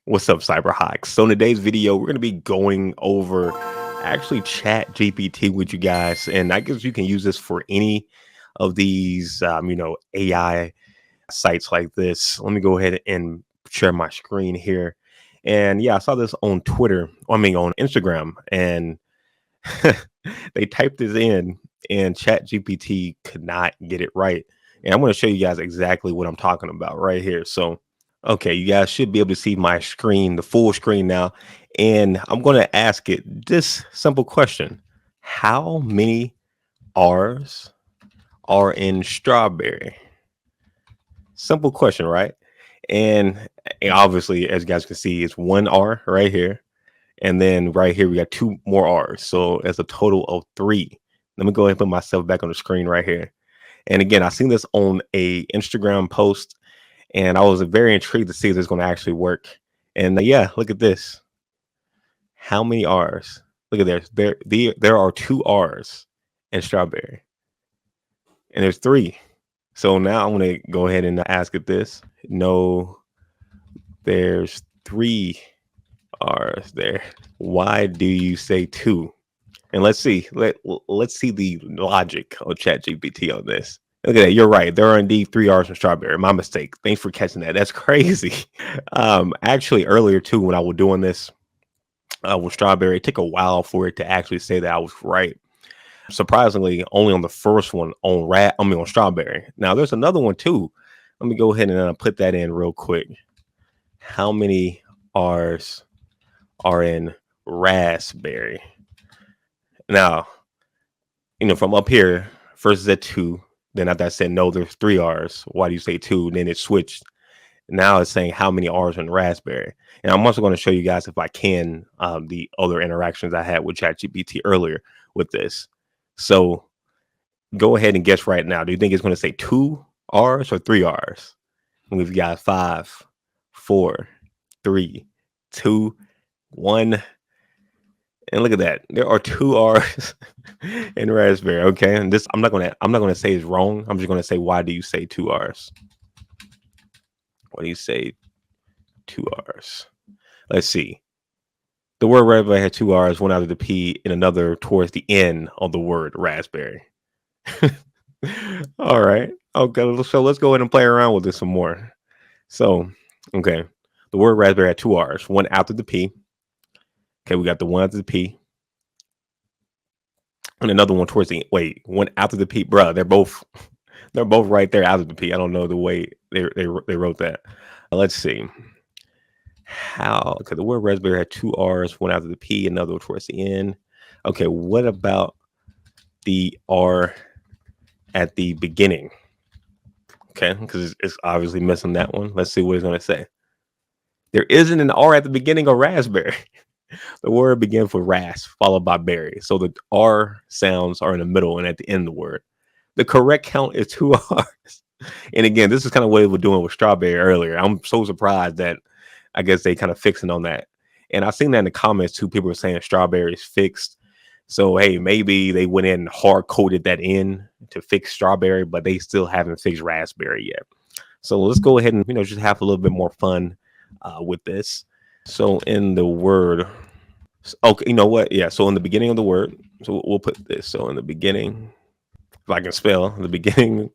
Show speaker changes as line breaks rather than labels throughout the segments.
What's up, cyber hawks? So in today's video, we're going to be going over actually Chat GPT with you guys, and I guess you can use this for any of these, AI sites like this. Let me go ahead and share my screen here. And yeah, I saw this on Twitter. On Instagram, and they typed this in, and Chat GPT could not get it right. And I'm going to show you guys exactly what I'm talking about right here. So okay, you guys should be able to see my screen, the full screen now. And I'm going to ask it this simple question. How many R's are in strawberry? Simple question, right? And obviously, as you guys can see, it's one R right here. And then right here, we got two more R's. So that's a total of three. Let me go ahead and put myself back on the screen right here. And again, I seen this on a Instagram post, and I was very intrigued to see if it's going to actually work. And yeah, look at this. How many R's? Look at this. There are two R's in strawberry, and there's three. So now I'm going to go ahead and ask it this. No, there's three R's there. Why do you say two? And let's see. Let's see the logic of ChatGPT on this. Look at that. You're right. There are indeed three R's in strawberry. My mistake. Thanks for catching that. That's crazy. Actually, earlier too, when I was doing this with strawberry, it took a while for it to actually say that I was right. Surprisingly, only on the first one on strawberry. Now there's another one too. Let me go ahead and put that in real quick. How many R's are in raspberry? Now, from up here, first is at two. Then after I said, no, there's three R's. Why do you say two? And then it switched. Now it's saying how many R's in raspberry. And I'm also going to show you guys, if I can, the other interactions I had with ChatGPT earlier with this. So go ahead and guess right now. Do you think it's going to say two R's or three R's? And we've got 5, 4, 3, 2, 1. And look at that. There are two R's in raspberry. Okay. And this I'm not gonna say it's wrong. I'm just gonna say, why do you say two R's? Why do you say two R's? Let's see. The word raspberry had two R's, one after the P and another towards the end of the word raspberry. All right. Okay. So let's go ahead and play around with this some more. So, okay. The word raspberry had two R's, one after the P. Okay, we got the one after the P. And another one towards the one after the P, bro. They're both right there after the P. I don't know the way they wrote that. Let's see. Okay, the word raspberry had two R's, one after the P, another one towards the end. Okay, what about the R at the beginning? Okay, because it's obviously missing that one. Let's see what it's going to say. There isn't an R at the beginning of raspberry. The word begins with ras, followed by berry. So the R sounds are in the middle and at the end of the word. The correct count is two R's. And again, this is kind of what we were doing with strawberry earlier. I'm so surprised that I guess they kind of fixing on that. And I've seen that in the comments too. People are saying strawberry is fixed. So, hey, maybe they went in and hard coded that in to fix strawberry, but they still haven't fixed raspberry yet. So let's go ahead and, just have a little bit more fun with this. So in the word, okay, you know what? Yeah. So in the beginning of the word, so we'll put this. So in the beginning, if I can spell, the beginning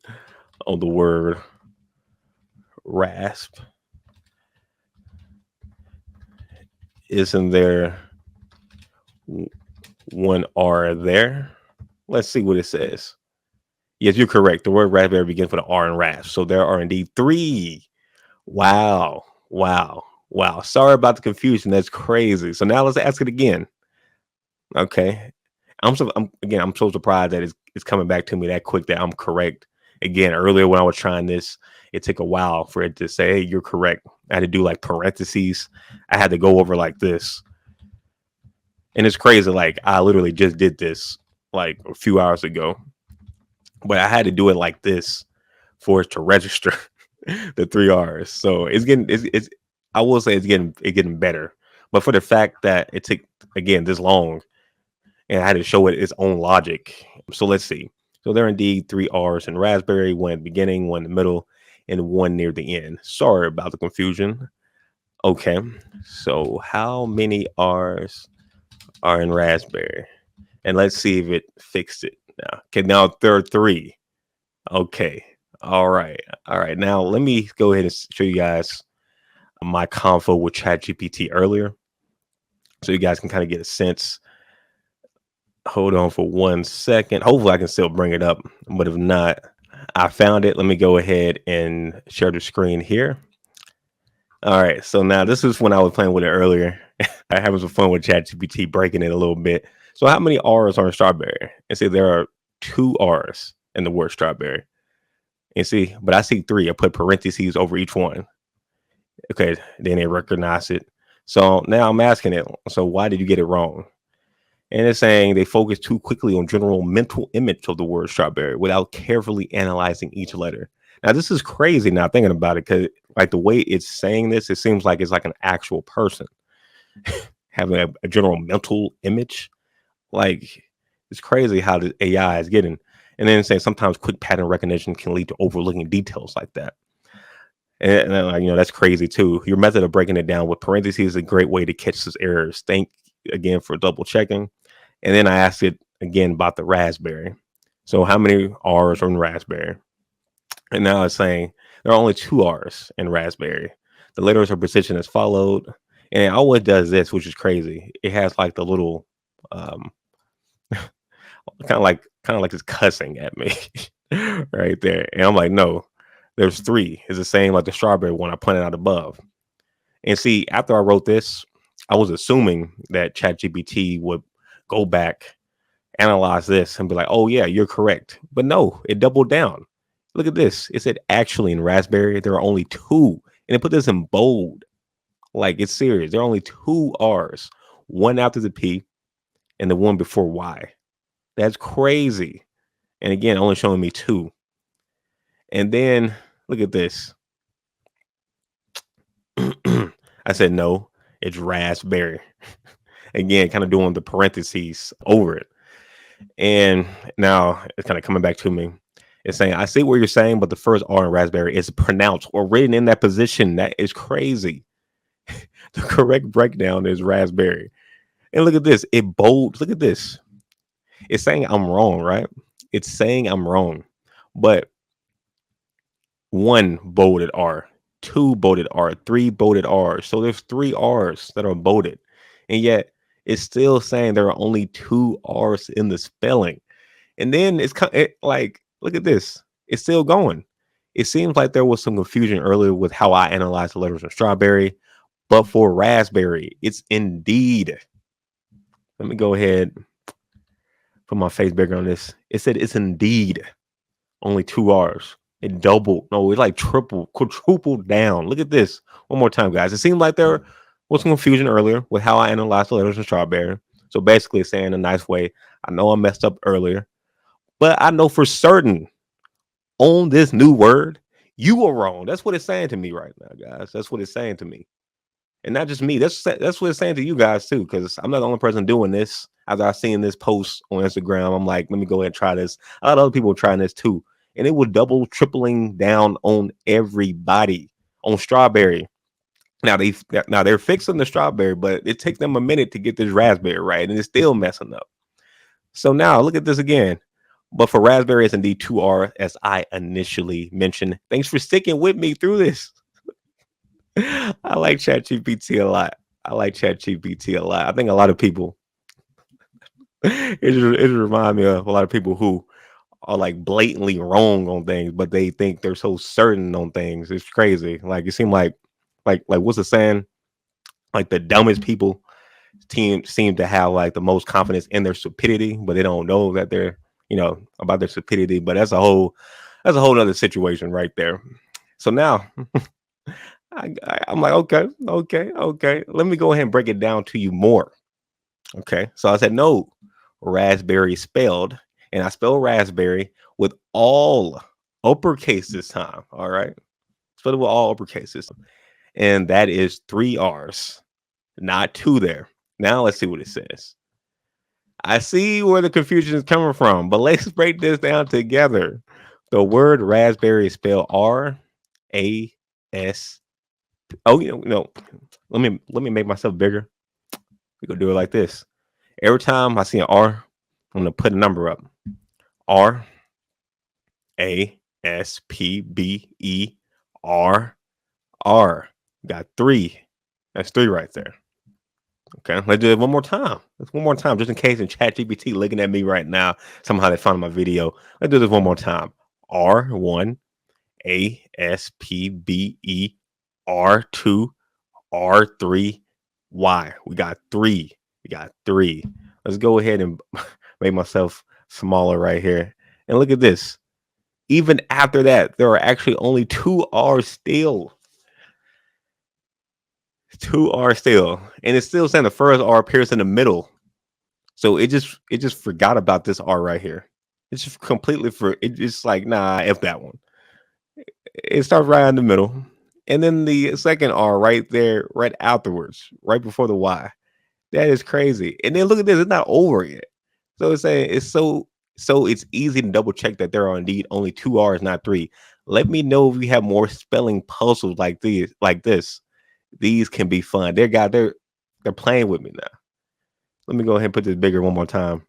of the word rasp, isn't there one R there? Let's see what it says. Yes, you're correct. The word raspberry begins with an R in rasp. So there are indeed three. Wow. Sorry about the confusion. That's crazy. So now let's ask it again. Okay. I'm so surprised that it's coming back to me that quick that I'm correct. Again, earlier when I was trying this, it took a while for it to say, hey, you're correct. I had to do like parentheses. I had to go over like this. And it's crazy. Like I literally just did this like a few hours ago, but I had to do it like this for it to register the three R's. So it's I will say it's getting better. But for the fact that it took, again, this long, and I had to show it its own logic. So let's see. So there are indeed three R's in raspberry, one at the beginning, one in the middle, and one near the end. Sorry about the confusion. Okay. So how many R's are in raspberry? And let's see if it fixed it now. Okay, now there are three. Okay. All right. All right. Now let me go ahead and show you guys my convo with ChatGPT earlier, so you guys can kind of get a sense. Hold on for 1 second. Hopefully I can still bring it up, but if not, I found it. Let me go ahead and share the screen here. All right. So now this is when I was playing with it earlier. I having some fun with ChatGPT, breaking it a little bit. So how many R's are in strawberry? And see, there are two R's in the word strawberry. And see, but I see three. I put parentheses over each one. Okay, then they recognize it. So now I'm asking it, so why did you get it wrong? And it's saying they focus too quickly on general mental image of the word strawberry without carefully analyzing each letter. Now, this is crazy now thinking about it, because like the way it's saying this, it seems like it's like an actual person having a general mental image. Like, it's crazy how the AI is getting. And then saying sometimes quick pattern recognition can lead to overlooking details like that. And that's crazy too. Your method of breaking it down with parentheses is a great way to catch those errors. Thank again for double checking. And then I asked it again about the raspberry. So how many R's are in raspberry? And now it's saying there are only two R's in raspberry. The letters are positioned as followed. And it always does this, which is crazy. It has like the little um kind of like it's cussing at me right there. And I'm like, no, there's three. It's the same like the strawberry one I pointed out above. And see, after I wrote this, I was assuming that ChatGPT would go back, analyze this, and be like, oh, yeah, you're correct. But no, it doubled down. Look at this. It said actually in Raspberry, there are only two. And it put this in bold. Like it's serious. There are only two R's, one after the P and the one before Y. That's crazy. And again, only showing me two. And then look at this. I said, no, it's raspberry. Again, kind of doing the parentheses over it. And now it's kind of coming back to me. It's saying, I see what you're saying, but the first R in raspberry is pronounced or written in that position. That is crazy. The correct breakdown is raspberry. And look at this. It bold. Look at this. It's saying I'm wrong, right? It's saying I'm wrong. But one bolded R, two bolded R, three bolded R. So there's three R's that are bolded. And yet it's still saying there are only two R's in the spelling. And then like, look at this. It's still going. It seems like there was some confusion earlier with how I analyzed the letters in strawberry, but for raspberry, it's indeed. Let me go ahead, put my face bigger on this. It said it's indeed only two R's. It doubled. No, it like tripled, quadrupled down. Look at this. One more time, guys. It seemed like there was some confusion earlier with how I analyzed the letters in strawberry. So basically, it's saying in a nice way, I know I messed up earlier, but I know for certain on this new word, you were wrong. That's what it's saying to me right now, guys. That's what it's saying to me. And not just me. That's what it's saying to you guys too, because I'm not the only person doing this. After I seen this post on Instagram, I'm like, let me go ahead and try this. A lot of other people are trying this too. And it was double, tripling down on everybody on strawberry. Now they're fixing the strawberry, but it takes them a minute to get this raspberry right, and it's still messing up. So now look at this again. But for raspberry, it's indeed 2R, as I initially mentioned. Thanks for sticking with me through this. I like ChatGPT a lot. I like ChatGPT a lot. I think a lot of people, it reminds me of a lot of people who are like blatantly wrong on things, but they think they're so certain on things. It's crazy. Like it seemed like what's the saying? Like the dumbest people seem to have like the most confidence in their stupidity, but they don't know that they're about their stupidity. But that's a whole other situation right there. So now I'm like, okay. Let me go ahead and break it down to you more. Okay. So I said, no, raspberry spelled, and I spell raspberry with all uppercase this time. All right. Spelled with all uppercases. And that is three R's, not two there. Now let's see what it says. I see where the confusion is coming from, but let's break this down together. The word raspberry is spelled R A S. Oh, no. let me make myself bigger. We gonna do it like this. Every time I see an R, I'm gonna put a number up. R A S P B E R. Got three. That's three right there. Okay, let's do it one more time. Let's one more time, just in case in ChatGPT looking at me right now. Somehow they found my video. Let's do this one more time. R1 ASPBE R2 Y. We got three. We got three. Let's go ahead and make myself smaller right here. And look at this. Even after that, there are actually only two R's still. Two R's still. And it's still saying the first R appears in the middle. So it just forgot about this R right here. It's just completely for it just like, nah, F that one. It starts right in the middle. And then the second R right there, right afterwards, right before the Y. That is crazy. And then look at this, it's not over yet. So it's saying it's so it's easy to double check that there are indeed only two R's, not three. Let me know if we have more spelling puzzles like these, like this. These can be fun. They're playing with me now. Let me go ahead and put this bigger one more time.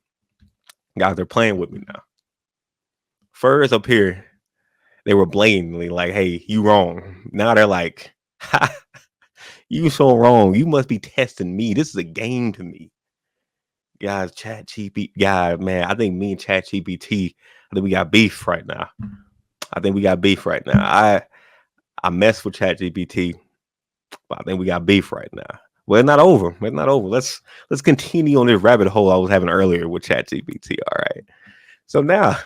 Guys, they're playing with me now. First up here, they were blatantly like, hey, you wrong. Now they're like, ha, you so wrong. You must be testing me. This is a game to me. Guys, man, I think me and ChatGPT, I think we got beef right now. I mess with ChatGPT, but I think we got beef right now. Well, it's not over. It's not over. Let's continue on this rabbit hole I was having earlier with ChatGPT. All right. So now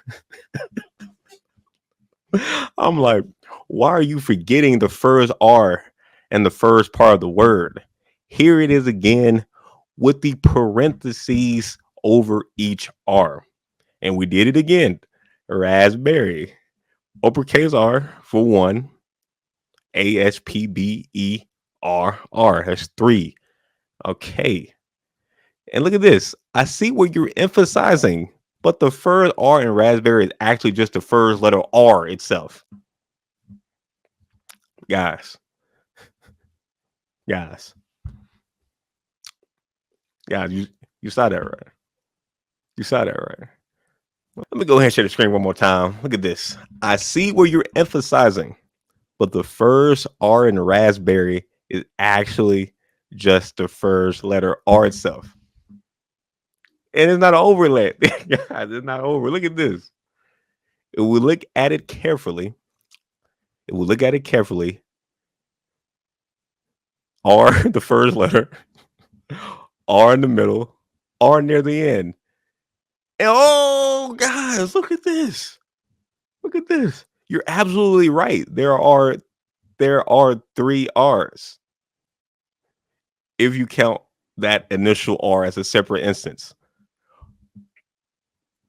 I'm like, why are you forgetting the first R and the first part of the word? Here it is again with the parentheses over each R. And we did it again. Raspberry. Uppercase R for one. ASPBERR. That's three. Okay. And look at this. I see what you're emphasizing, but the first R in raspberry is actually just the first letter R itself. Guys, guys, guys, you saw that right. You saw that right. Let me go ahead and share the screen one more time. Look at this. I see where you're emphasizing, but the first R in raspberry is actually just the first letter R itself. And it's not an overlay. Guys, it's not over. Look at this. If we look at it carefully, R, the first letter, R in the middle, R near the end. And oh, guys, look at this. Look at this. You're absolutely right. There are three R's if you count that initial R as a separate instance.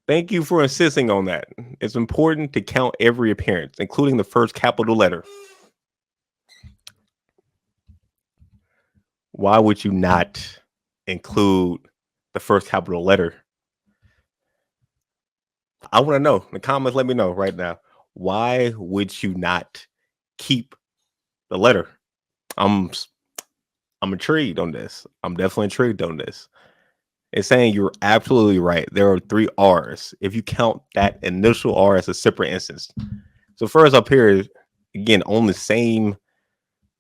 Thank you for insisting on that. It's important to count every appearance, including the first capital letter. Why would you not include the first capital letter? I want to know. In the comments, let me know right now. Why would you not keep the letter? I'm intrigued on this. I'm definitely intrigued on this. It's saying you're absolutely right. There are three R's if you count that initial R as a separate instance. So first up here is again on the same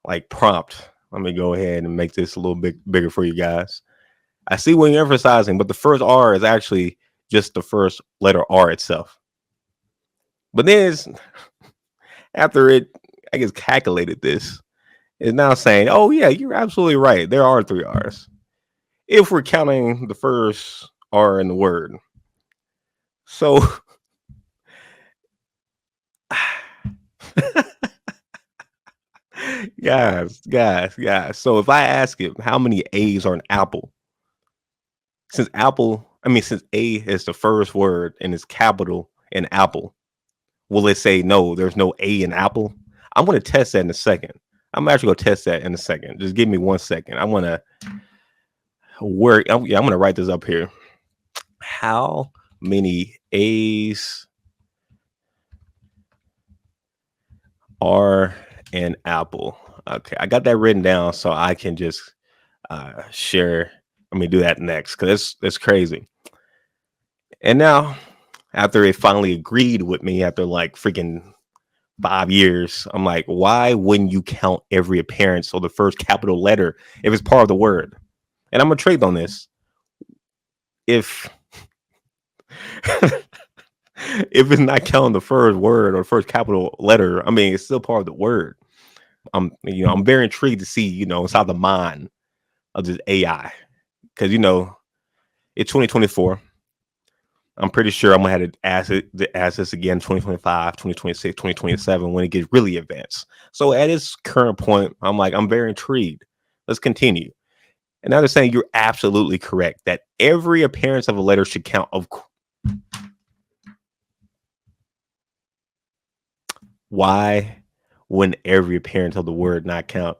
like prompt. Let me go ahead and make this a little bit bigger for you guys. I see what you're emphasizing, but the first R is actually just the first letter R itself. But then it's, after it, I guess, calculated this, it's now saying, oh, yeah, you're absolutely right. There are three R's. If we're counting the first R in the word. So, guys. So if I ask it, how many A's are an apple? Since A is the first word and it's capital in apple, will it say no, there's no A in apple? I'm going to test that in a second. I'm actually going to test that in a second. Just give me 1 second. I'm going to I'm going to write this up here. How many A's are an apple? Okay, I got that written down so I can just share. Let me do that next because that's crazy. And now, after it finally agreed with me after like freaking 5 years, I'm like, why wouldn't you count every appearance or the first capital letter if it's part of the word? And I'm gonna trade on this. If if it's not counting the first word or the first capital letter, I mean, it's still part of the word. I'm very intrigued to see, inside the mind of this AI because it's 2024. I'm pretty sure I'm gonna have to ask this again 2025, 2026, 2027 when it gets really advanced. So at its current point, I'm very intrigued. Let's continue. And now they're saying you're absolutely correct that every appearance of a letter should count. Why wouldn't every appearance of the word not count?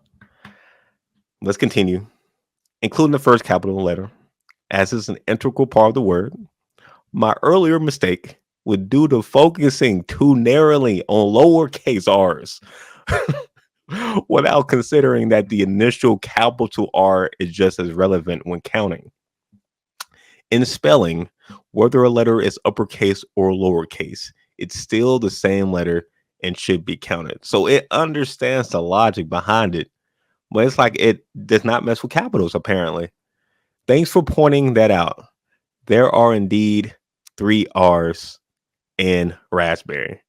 Let's continue. Including the first capital letter, as is an integral part of the word. My earlier mistake was due to focusing too narrowly on lowercase r's without considering that the initial capital R is just as relevant when counting. In spelling, whether a letter is uppercase or lowercase, it's still the same letter and should be counted. So it understands the logic behind it, but it's like it does not mess with capitals, apparently. Thanks for pointing that out. There are indeed three R's in raspberry.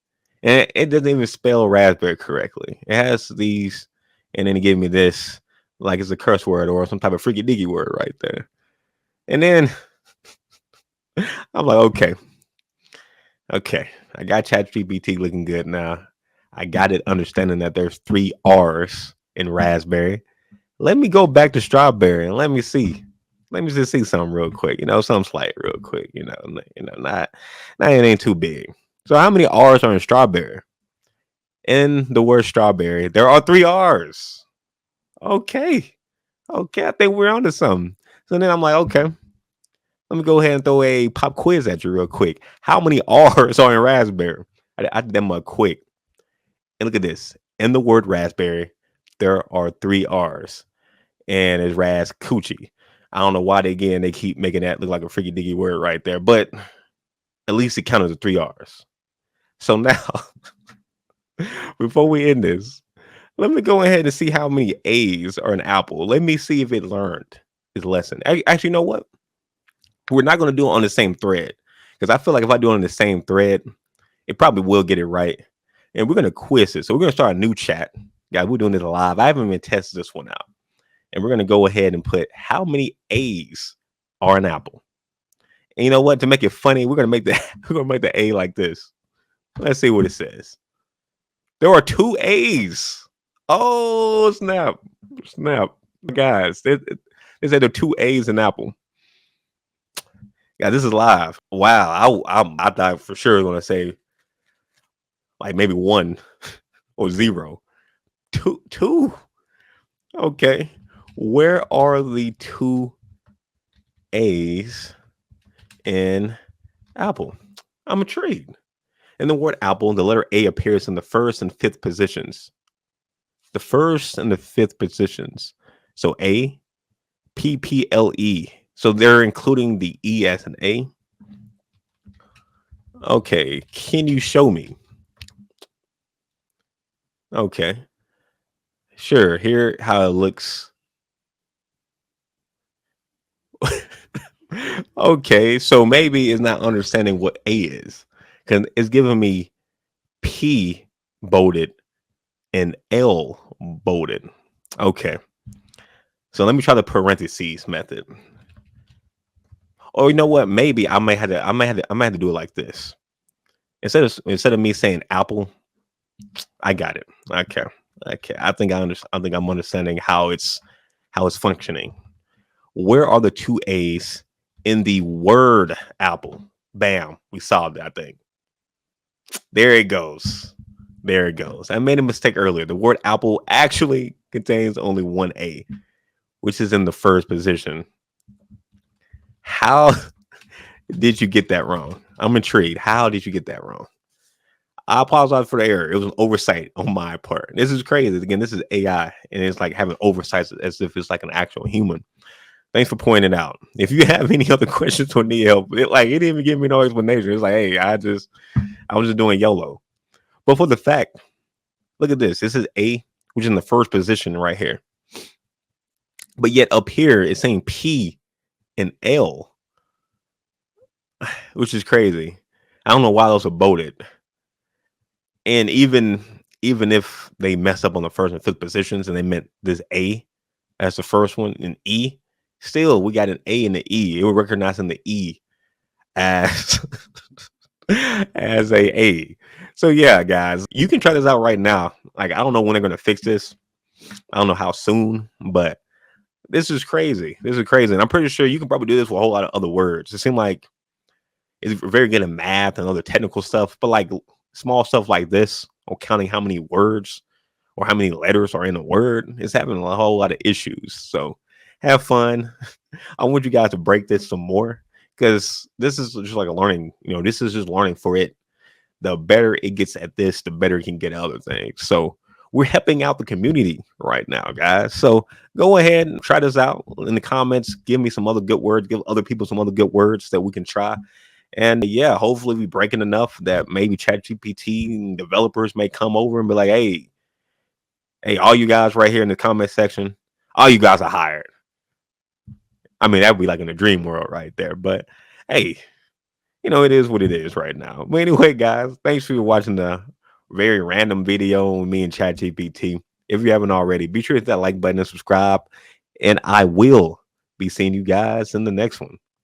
And it doesn't even spell raspberry correctly. It has these, and then it gave me this, like it's a curse word or some type of freaky diggy word right there. And then I'm like, okay, I got ChatGPT looking good now. I got it understanding that there's three R's in raspberry. Let me go back to strawberry and let me see. Let me just see something real quick. Something slight real quick. Not it ain't too big. So how many R's are in strawberry? In the word strawberry, there are three R's. Okay. Okay, I think we're onto something. So then I'm like, okay, let me go ahead and throw a pop quiz at you real quick. How many R's are in raspberry? I did them quick. And look at this. In the word raspberry, there are three R's. And it's ras coochie. I don't know why they keep making that look like a freaky diggy word right there, but at least it counted the three R's. So now, before we end this, let me go ahead and see how many A's are in apple. Let me see if it learned its lesson. Actually, you know what? We're not going to do it on the same thread because I feel like if I do it on the same thread, it probably will get it right. And we're going to quiz it. So we're going to start a new chat. Guys, we're doing this live. I haven't even tested this one out. And we're going to go ahead and put how many A's are in apple. And you know what? To make it funny, we're going to make the A like this. Let's see what it says. There are two A's. Oh, snap. Guys, they said there are two A's in apple. Yeah, this is live. Wow. I thought for sure going to say like maybe one or zero. Two. Okay. Where are the two A's in apple? I'm intrigued. In the word apple, the letter A appears in the first and fifth positions. The first and the fifth positions. So A, P, P, L, E. So they're including the E as an A. Okay. Can you show me? Okay. Sure. Here how it looks. Okay. So maybe it's not understanding what A is. Because it's giving me P bolded and L bolded. Okay. So let me try the parentheses method. Or you know what? Maybe I might have to do it like this. Instead of me saying apple, I got it. Okay. Okay. I think I'm understanding how it's functioning. Where are the two A's in the word apple? Bam. We solved it, I think. There it goes. There it goes. I made a mistake earlier. The word apple actually contains only one A, which is in the first position. How did you get that wrong? I'm intrigued. How did you get that wrong? I apologize for the error. It was an oversight on my part. This is crazy. Again, this is AI, and it's like having oversights as if it's like an actual human. Thanks for pointing it out. If you have any other questions or need help, it didn't even give me no explanation. It's like, hey, I was just doing YOLO. But for the fact, look at this. This is A, which is in the first position right here. But yet up here, it's saying P and L, which is crazy. I don't know why those are bolded. And even if they messed up on the first and fifth positions and they meant this A as the first one and E, still we got an A and an E. It was recognizing the E as as a. So yeah, guys, you can try this out right now. Like I don't know when they're gonna fix this. I don't know how soon, but this is crazy. This is crazy. And I'm pretty sure you can probably do this with a whole lot of other words. It seems like it's very good in math and other technical stuff, but like small stuff like this, or counting how many words or how many letters are in a word, is having a whole lot of issues. So have fun. I want you guys to break this some more because this is just like a learning, this is just learning for it. The better it gets at this, the better it can get at other things. So we're helping out the community right now, guys. So go ahead and try this out in the comments. Give me some other good words. Give other people some other good words that we can try. And yeah, hopefully we breaking enough that maybe ChatGPT developers may come over and be like, hey, all you guys right here in the comment section, all you guys are hired. I mean, that would be like in a dream world right there. But hey, it is what it is right now. But anyway, guys, thanks for watching the very random video with me and ChatGPT. If you haven't already, be sure to hit that like button and subscribe. And I will be seeing you guys in the next one.